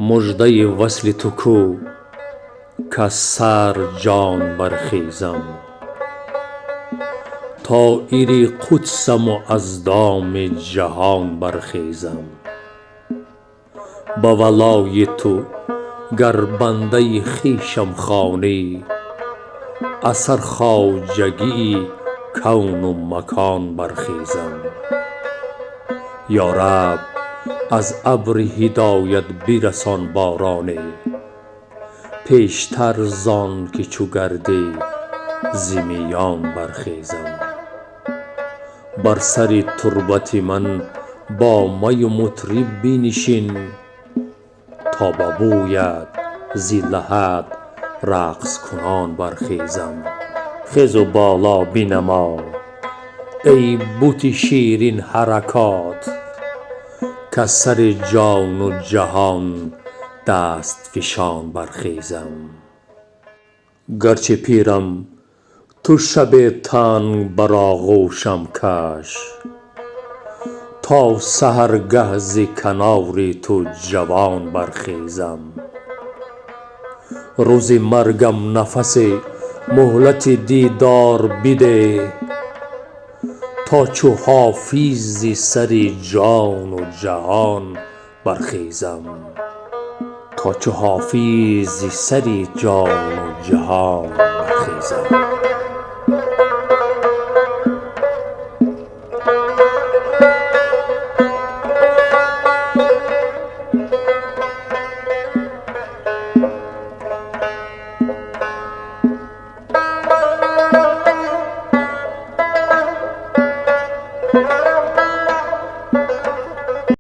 مژده وصل تو کو کز سر جان برخیزم. طایر قدسم و از دام جهان برخیزم. به ولای تو گر بنده خویشم خوانی، از سر خواجگی کون و مکان برخیزم. یا رب از ابر هدایت برسان بارانی، پیشتر زان که چو گردی ز میان برخیزم. بر سر تربت من با می و مطرب بنشین، تا ببوید ز لحد رقص کنان برخیزم. خیز و بالا بنما ای بت شیرین حرکات، کز سر جان و جهان دست فشان برخیزم. گرچه پیرم تو شب تنگ بر آغوشم کش، تا سحرگه ز کنار تو جوان برخیزم. روز مرگم نفس مهلت دیدار بده، تا چو حافظ ز سر جان و جهان برخیزم. تا چو حافظ ز سر جان و جهان برخیزم.